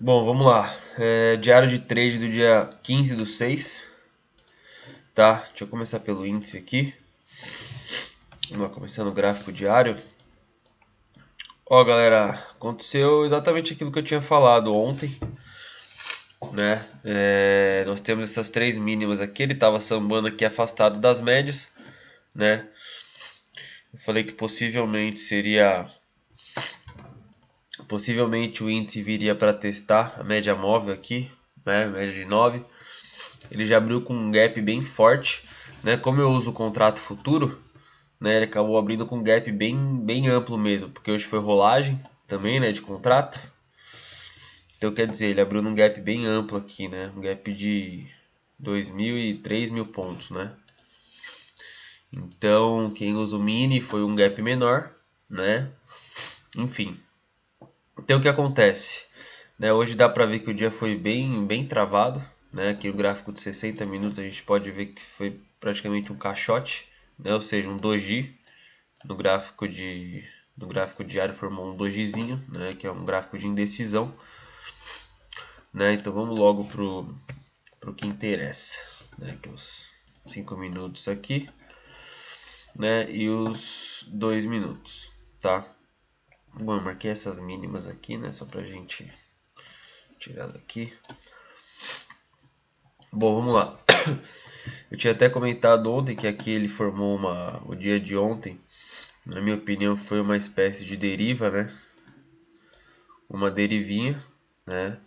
Bom, vamos lá. Diário de trade do dia 15/6, tá? Deixa eu começar pelo índice aqui. Vamos lá, começando o gráfico diário. Ó, galera, aconteceu exatamente aquilo que eu tinha falado ontem, né? Nós temos essas três mínimas aqui. Ele tava sambando aqui afastado das médias, né? Eu falei que possivelmente o índice viria para testar a média móvel aqui, né? Média de 9. Ele já abriu com um gap bem forte, né? Como eu uso o contrato futuro, né? Ele acabou abrindo com um gap bem amplo mesmo, porque hoje foi rolagem também, né? De contrato. Então quer dizer, ele abriu num gap bem amplo aqui, né? Um gap de 2.000 e 3.000 pontos, né? Então quem usa o mini foi um gap menor, né? Enfim. Então o que acontece? Né, hoje dá para ver que o dia foi bem travado, né? Aqui no gráfico de 60 minutos a gente pode ver que foi praticamente um caixote, né? Ou seja, um doji no gráfico diário formou um dojizinho, né? Que é um gráfico de indecisão, né? Então vamos logo pro que interessa, né? Que é os 5 minutos aqui, né? E os 2 minutos, tá? Bom, eu marquei essas mínimas aqui, né? Só pra gente tirar daqui. Bom, vamos lá. Eu tinha até comentado ontem que aqui ele formou o dia de ontem, na minha opinião, foi uma espécie de deriva, né? Uma derivinha, né?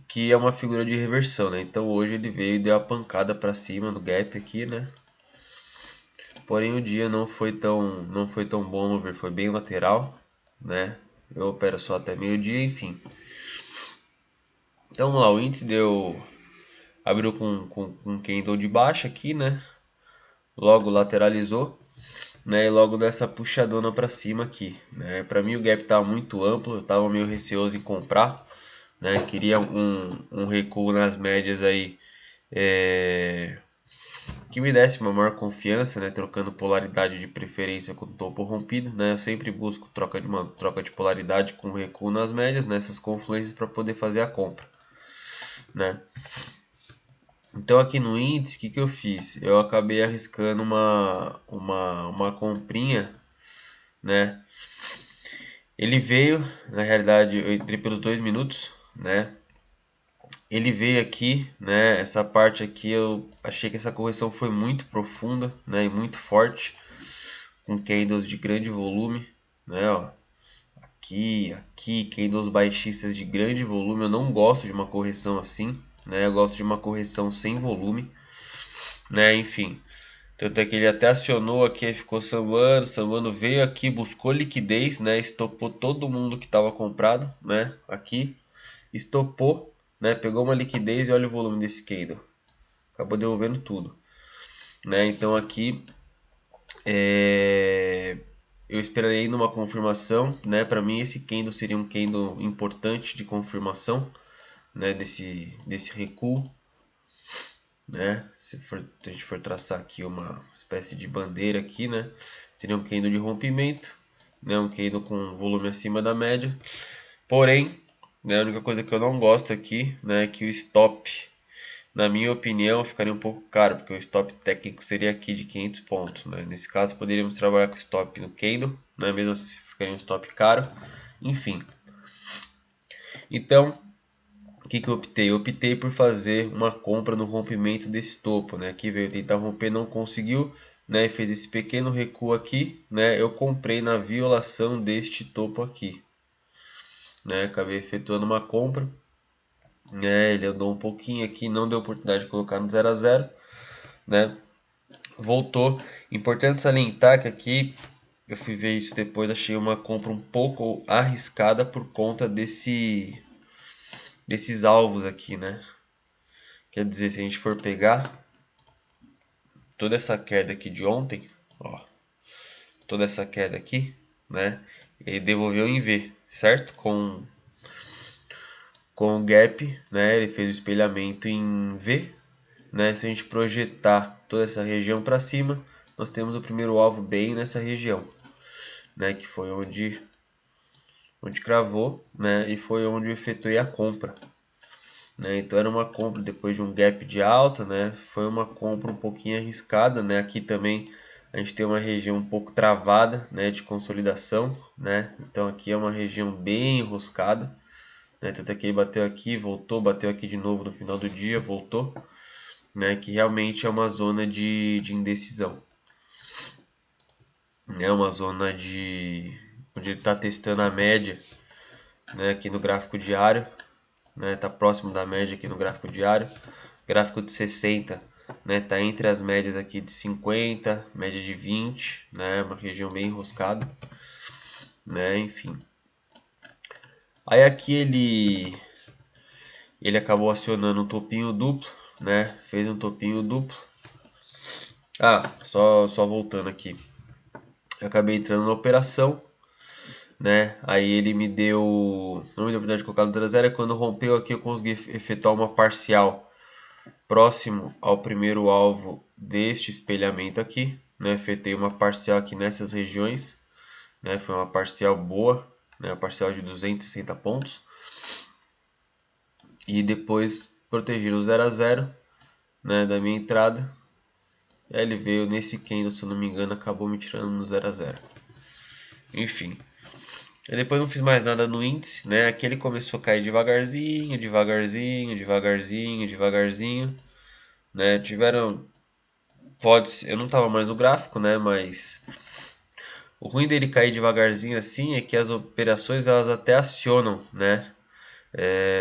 Que é uma figura de reversão, né? Então hoje ele veio e deu a pancada para cima no gap aqui, né? Porém o dia não foi tão bom, no ver, foi bem lateral, né? Eu opero só até meio-dia, enfim. Então vamos lá, o índice abriu com um candle de baixa aqui, né? Logo lateralizou, né? E logo dessa puxadona para cima aqui, né? Para mim o gap tava muito amplo, eu tava meio receoso em comprar, né? Queria um recuo nas médias aí, que me desse uma maior confiança, né? Trocando polaridade de preferência com o topo rompido, né? Eu sempre busco uma troca de polaridade com recuo nas médias, nessas confluências para poder fazer a compra, né? Então aqui no índice, o que eu fiz? Eu acabei arriscando uma comprinha, né? Ele veio, na realidade, eu entrei pelos 2 minutos, né? Ele veio aqui, né? Essa parte aqui eu achei que essa correção foi muito profunda, né? E muito forte, com candles de grande volume, né? Ó, aqui, candles baixistas de grande volume. Eu não gosto de uma correção assim, né? Eu gosto de uma correção sem volume, né? Enfim. Tanto é que ele até acionou aqui, ficou sambando, veio aqui, buscou liquidez, né? Estopou todo mundo que estava comprado, né? Aqui, estopou, né? Pegou uma liquidez e olha o volume desse candle. Acabou devolvendo tudo, né? Então aqui eu esperarei numa confirmação, né? Para mim esse candle seria um candle importante de confirmação, né? Desse recuo, né? Se a gente for traçar aqui uma espécie de bandeira aqui, né? Seria um candle de rompimento, né? Um candle com volume acima da média. Porém, né, a única coisa que eu não gosto aqui, né, é que o stop, na minha opinião, ficaria um pouco caro, porque o stop técnico seria aqui de 500 pontos, né? Nesse caso, poderíamos trabalhar com stop no candle, né? Mesmo assim, ficaria um stop caro. Enfim. Então, o que eu optei? Eu optei por fazer uma compra no rompimento desse topo, né? Aqui veio tentar romper, não conseguiu, né? Fez esse pequeno recuo aqui, né? Eu comprei na violação deste topo aqui, né? Acabei efetuando uma compra, né? Ele andou um pouquinho aqui, não deu oportunidade de colocar no 0 a 0, né? Voltou. Importante salientar que aqui eu fui ver isso depois, achei uma compra um pouco arriscada por conta desses alvos aqui, né? Quer dizer, se a gente for pegar toda essa queda aqui de ontem, ó, toda essa queda aqui, né? Ele devolveu em V, certo? Com o gap, né? Ele fez o espelhamento em V, né? Se a gente projetar toda essa região para cima, nós temos o primeiro alvo bem nessa região, né? Que foi onde onde cravou, né? E foi onde eu efetuei a compra, né? Então era uma compra depois de um gap de alta, né? Foi uma compra um pouquinho arriscada, né? Aqui também a gente tem uma região um pouco travada, né? De consolidação, né? Então aqui é uma região bem enroscada, né? Tanto é que ele bateu aqui, voltou, bateu aqui de novo no final do dia, voltou, né? Que realmente é uma zona de indecisão, né? Uma zona de onde ele está testando a média, né? Aqui no gráfico diário, né? Tá próximo da média aqui no gráfico diário. Gráfico de 60, né? Tá entre as médias aqui de 50, média de 20, né? Uma região bem enroscada, né? Enfim. Aí aqui ele acabou acionando um topinho duplo, né? Fez um topinho duplo. Ah, só voltando aqui. Eu acabei entrando na operação, né? Aí ele me deu, não me deu oportunidade de colocar no 0 a 0, é quando rompeu aqui eu consegui efetuar uma parcial próximo ao primeiro alvo deste espelhamento aqui, né? Efetuei uma parcial aqui nessas regiões, né? Foi uma parcial boa, né? Uma parcial de 260 pontos. E depois protegi no 0 a 0, né? Da minha entrada. E aí ele veio nesse candle, se eu não me engano, acabou me tirando no 0 a 0. Enfim. E depois não fiz mais nada no índice, né? Aqui ele começou a cair devagarzinho, devagarzinho, devagarzinho, devagarzinho, né? Tiveram, pode, eu não tava mais no gráfico, né? Mas o ruim dele cair devagarzinho assim é que as operações elas até acionam, né?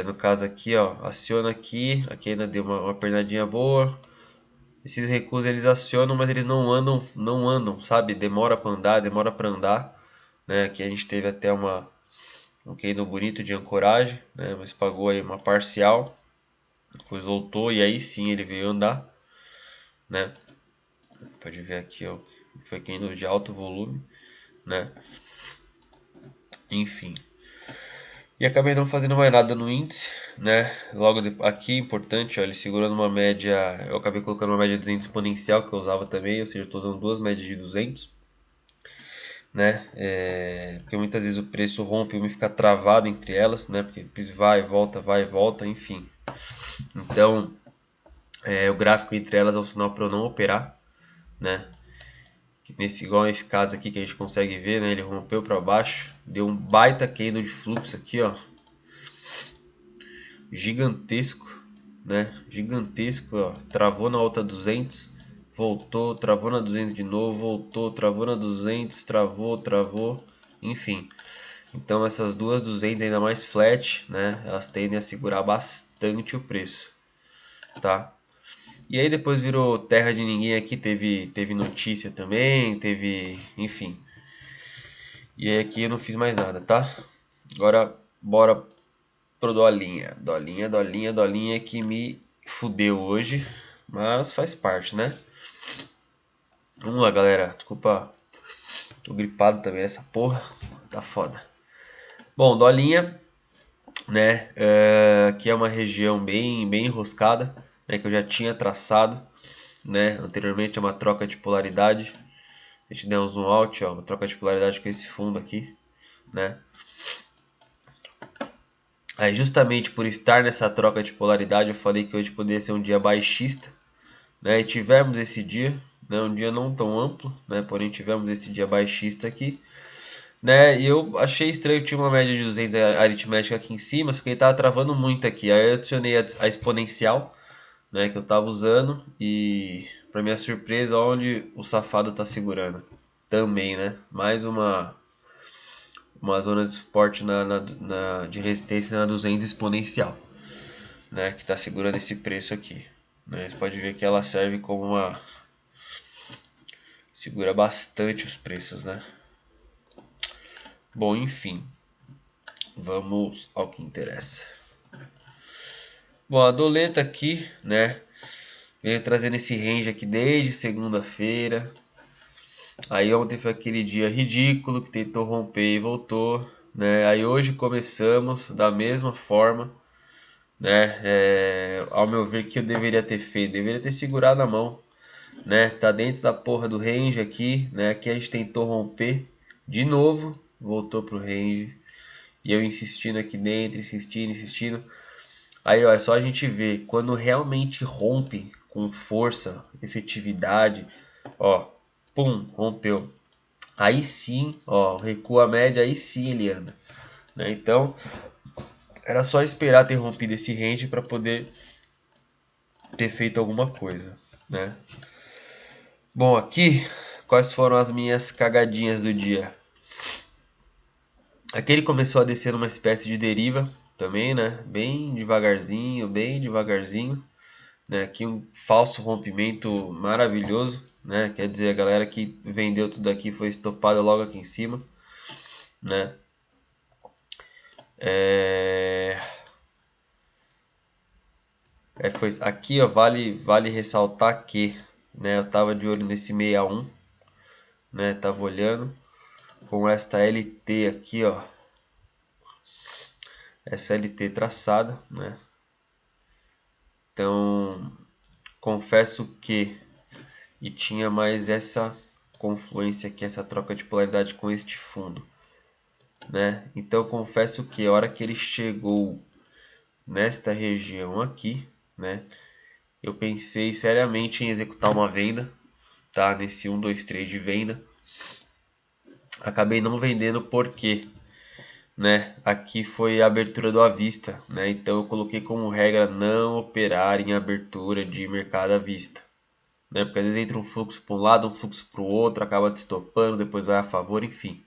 No caso aqui, ó, aciona aqui, aqui ainda deu uma pernadinha boa. Esses recuos eles acionam, mas eles não andam, sabe? Demora para andar, demora para andar, né? Aqui a gente teve até um candle bonito de ancoragem, né? Mas pagou aí uma parcial, depois voltou e aí sim ele veio andar, né? Pode ver aqui, ó, foi candle de alto volume, né? Enfim. E acabei não fazendo mais nada no índice, né? Logo aqui, importante, ó, ele segurando uma média, eu acabei colocando uma média de 200 exponencial que eu usava também, ou seja, eu estou usando duas médias de 200, né? Porque muitas vezes o preço rompe e me fica travado entre elas, né? Porque vai e volta, enfim. Então, o gráfico entre elas é o sinal para eu não operar, né? Igual esse caso aqui que a gente consegue ver, né? Ele rompeu para baixo, deu um baita candle de fluxo aqui, ó, gigantesco, né? Gigantesco, ó. Travou na alta 200, voltou, travou na 200 de novo, voltou, travou na 200, travou, enfim. Então essas duas 200 ainda mais flat, né? Elas tendem a segurar bastante o preço, tá? E aí depois virou terra de ninguém aqui, teve notícia também, enfim. E aí aqui eu não fiz mais nada, tá? Agora bora pro Dolinha. Dolinha que me fudeu hoje, mas faz parte, né? Vamos lá, galera. Desculpa, tô gripado também nessa porra, tá foda. Bom, Dolinha, né? Aqui é uma região bem enroscada, né? Que eu já tinha traçado, né? Anteriormente é uma troca de polaridade. Se a gente der um zoom out, ó, uma troca de polaridade com esse fundo aqui, né? Aí justamente por estar nessa troca de polaridade, eu falei que hoje poderia ser um dia baixista, né? E tivemos esse dia, né? Um dia não tão amplo, né? Porém tivemos esse dia baixista aqui, né? E eu achei estranho, tinha uma média de 200 aritmética aqui em cima, só que ele tava travando muito aqui. Aí eu adicionei a exponencial, né? Que eu tava usando e, para minha surpresa, onde o safado tá segurando também, né? Mais uma zona de suporte de resistência na 200 exponencial, né? Que tá segurando esse preço aqui, né? Você pode ver que ela serve como segura bastante os preços, né? Bom, enfim, vamos ao que interessa. Bom, a doleta aqui, né? Veio trazendo esse range aqui desde segunda-feira. Aí ontem foi aquele dia ridículo que tentou romper e voltou, né? Aí hoje começamos da mesma forma, né? Ao meu ver, que eu deveria ter feito, deveria ter segurado a mão, né? Tá dentro da porra do range aqui, né? Aqui a gente tentou romper de novo, voltou pro range E eu insistindo aqui dentro, insistindo, insistindo. Aí, ó, é só a gente ver quando realmente rompe com força, efetividade, ó, pum, rompeu. Aí sim, ó, recua a média, aí sim ele anda, né? Então, era só esperar ter rompido esse range para poder ter feito alguma coisa, né? Bom, aqui, quais foram as minhas cagadinhas do dia? Aqui ele começou a descer numa espécie de deriva também, né? Bem devagarzinho, né? Aqui um falso rompimento maravilhoso, né? Quer dizer, a galera que vendeu tudo aqui foi estopada logo aqui em cima, né? É... Foi aqui, ó, vale ressaltar que, né, eu tava de olho nesse 61, né? Tava olhando com esta LT aqui, ó. Essa LT traçada, né? Então, confesso que e tinha mais essa confluência aqui, essa troca de polaridade com este fundo, né? Então confesso que a hora que ele chegou nesta região aqui, né? Eu pensei seriamente em executar uma venda, tá? Nesse 1, 2, 3 de venda. Acabei não vendendo porque, né? Aqui foi a abertura do à vista, né? Então eu coloquei como regra não operar em abertura de mercado à vista, né? Porque às vezes entra um fluxo para um lado, um fluxo para o outro, acaba destopando, depois vai a favor, enfim.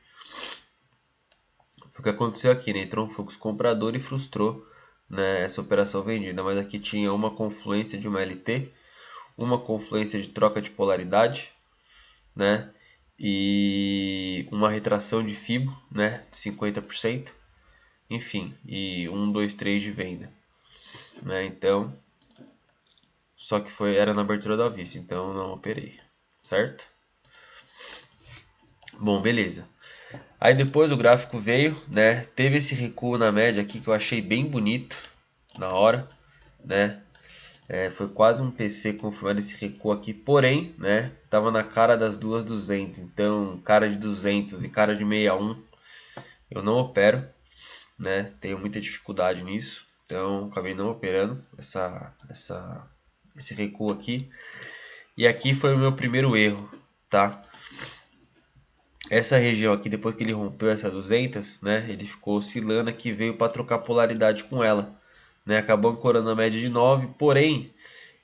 Foi o que aconteceu aqui, né? Entrou um fluxo comprador e frustrou, né, essa operação vendida. Mas aqui tinha uma confluência de uma LT, uma confluência de troca de polaridade, né? E uma retração de FIBO, né? De 50%. Enfim, e 1, 2, 3 de venda, né? Então, só que era na abertura da vista, então não operei, certo? Bom, beleza. Aí depois o gráfico veio, né? Teve esse recuo na média aqui que eu achei bem bonito na hora, né? Foi quase um PC confirmado esse recuo aqui, porém, né? Tava na cara das duas 200, então cara de 200 e cara de 61 eu não opero, né? Tenho muita dificuldade nisso, então acabei não operando esse recuo aqui. E aqui foi o meu primeiro erro, tá? Essa região aqui, depois que ele rompeu essa 200, né, ele ficou oscilando aqui, veio para trocar polaridade com ela, né, acabou ancorando a média de 9, porém,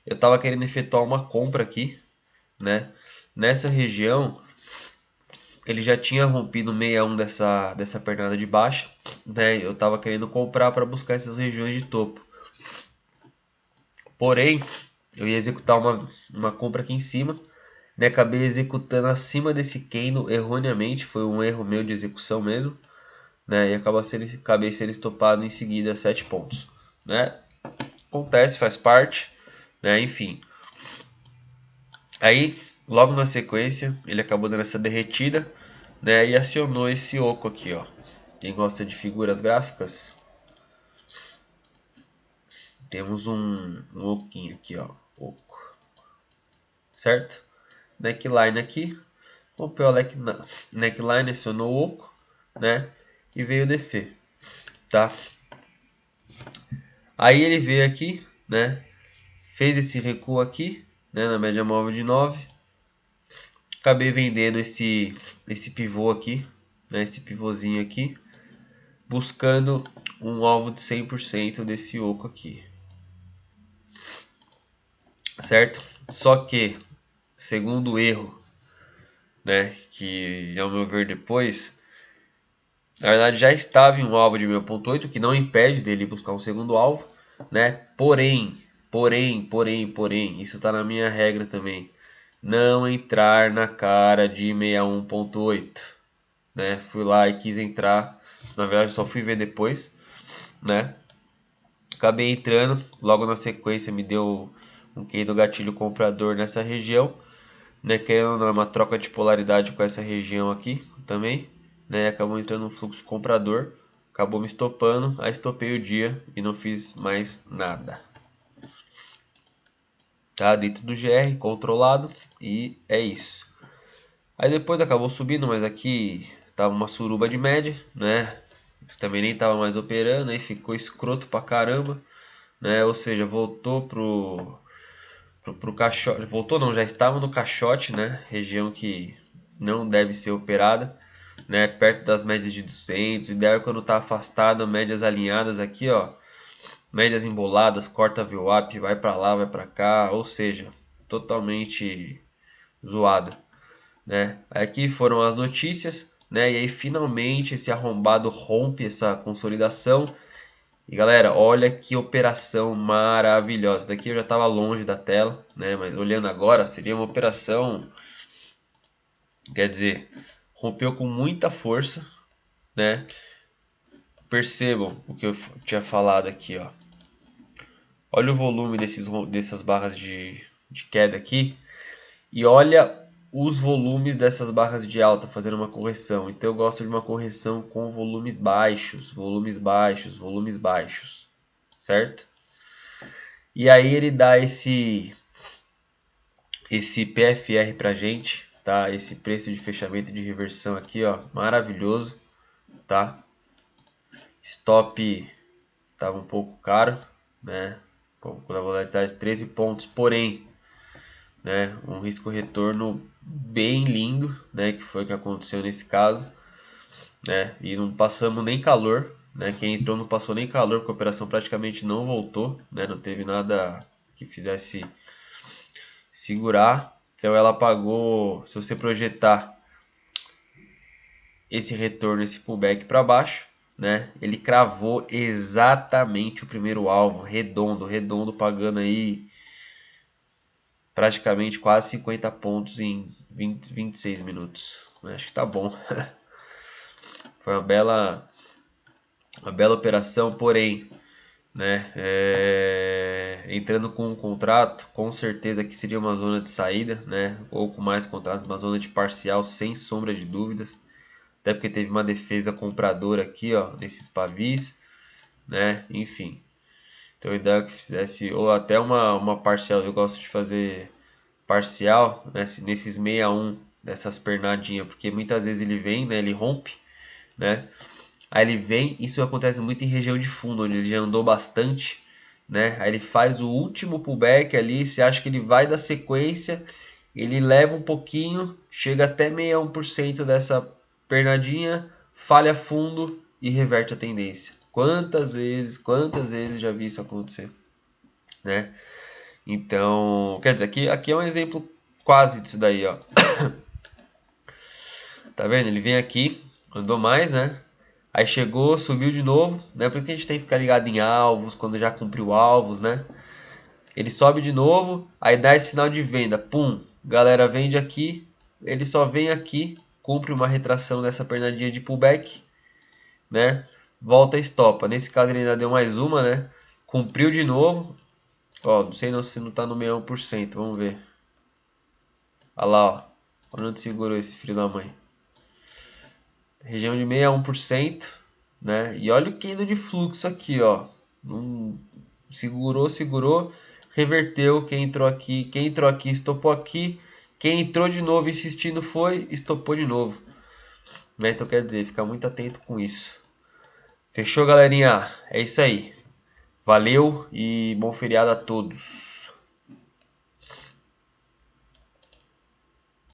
eu estava querendo efetuar uma compra aqui, né, nessa região, ele já tinha rompido 61 dessa pernada de baixa, né, eu estava querendo comprar para buscar essas regiões de topo, porém, eu ia executar uma compra aqui em cima, né, acabei executando acima desse candle erroneamente, foi um erro meu de execução mesmo, né? E acabei sendo estopado em seguida 7 pontos, né? Acontece, faz parte, né? Enfim. Aí, logo na sequência, ele acabou dando essa derretida, né? E acionou esse oco aqui, ó. Quem gosta de figuras gráficas, temos um oquinho aqui, ó. Oco. Certo? Neckline aqui. Rompeu a neckline, acionou o oco, né? E veio descer, tá? Aí ele veio aqui, né? Fez esse recuo aqui, né, na média móvel de 9. Acabei vendendo esse pivô aqui, né, esse pivôzinho aqui, buscando um alvo de 100% desse oco aqui, certo? Só que, segundo erro, né, que ao meu ver depois, na verdade já estava em um alvo de 1.8, que não impede dele buscar um segundo alvo, né? Porém, isso está na minha regra também. Não entrar na cara de 61.8, né? Fui lá e quis entrar, na verdade só fui ver depois, né? Acabei entrando, logo na sequência me deu um QI do gatilho comprador nessa região, né? Querendo ou não, uma troca de polaridade com essa região aqui também, né? Acabou entrando um fluxo comprador, acabou me estopando, aí estopei o dia e não fiz mais nada. Tá dentro do GR, controlado, e é isso. Aí depois acabou subindo, mas aqui tava uma suruba de média, né? também nem estava mais operando, aí ficou escroto pra caramba, né? Ou seja, voltou pro caixote, voltou não, já estava no caixote, né? Região que não deve ser operada, né? Perto das médias de 200, o ideal é quando tá afastado, médias alinhadas aqui, ó, médias emboladas, corta VWAP, vai para lá, vai para cá, ou seja, totalmente zoado, né? Aqui foram as notícias, né? E aí finalmente esse arrombado rompe essa consolidação. E galera, olha que operação maravilhosa. Daqui eu já estava longe da tela, né? Mas olhando agora, seria uma operação, quer dizer, rompeu com muita força, né? Percebam o que eu tinha falado aqui, ó. Olha o volume dessas barras de queda aqui. E olha os volumes dessas barras de alta fazendo uma correção. Então eu gosto de uma correção com volumes baixos, volumes baixos, volumes baixos, certo? E aí ele dá esse PFR pra gente, tá? Esse preço de fechamento de reversão aqui, ó, maravilhoso, tá? Stop tava um pouco caro, né? Com a volatilidade de 13 pontos, porém, né, um risco retorno bem lindo, né, que foi o que aconteceu nesse caso, né? E não passamos nem calor, né? Quem entrou não passou nem calor, porque a operação praticamente não voltou, né? Não teve nada que fizesse segurar. Então ela pagou, se você projetar esse retorno, esse pullback para baixo, né? Ele cravou exatamente o primeiro alvo, redondo, redondo, pagando aí praticamente quase 50 pontos em 26 minutos. Acho que tá bom. Foi uma bela operação, porém, né? Entrando com um contrato, com certeza que seria uma zona de saída, né? Ou com mais contrato, uma zona de parcial, sem sombra de dúvidas. Até porque teve uma defesa compradora aqui, ó, nesses pavis, né? Enfim. Então, a ideia é que fizesse, ou até uma parcial, eu gosto de fazer parcial, né? Nesses 61 dessas pernadinhas, porque muitas vezes ele vem, né? Ele rompe, né? Aí ele vem, isso acontece muito em região de fundo, onde ele já andou bastante, né? Aí ele faz o último pullback ali, você acha que ele vai dar sequência, ele leva um pouquinho, chega até 61% dessa pernadinha, falha fundo e reverte a tendência. Quantas vezes já vi isso acontecer, né? Então, quer dizer, aqui é um exemplo quase disso daí, ó. Tá vendo? Ele vem aqui, andou mais, né? Aí chegou, subiu de novo, né? Porque a gente tem que ficar ligado em alvos, quando já cumpriu alvos, né? Ele sobe de novo, aí dá esse sinal de venda, pum, galera vende aqui, ele só vem aqui, cumpre uma retração dessa pernadinha de pullback, né? Volta e estopa. Nesse caso ele ainda deu mais uma, né? Cumpriu de novo, ó, não sei se não tá no 61%, vamos ver. Olha lá, ó, olha onde segurou esse filho da mãe. Região de 61%, né? E olha o candle de fluxo aqui, ó. Segurou, reverteu. Quem entrou aqui, estopou aqui. Quem entrou de novo insistindo foi, estopou de novo. Né? Então quer dizer, ficar muito atento com isso. Fechou, galerinha? É isso aí. Valeu e bom feriado a todos.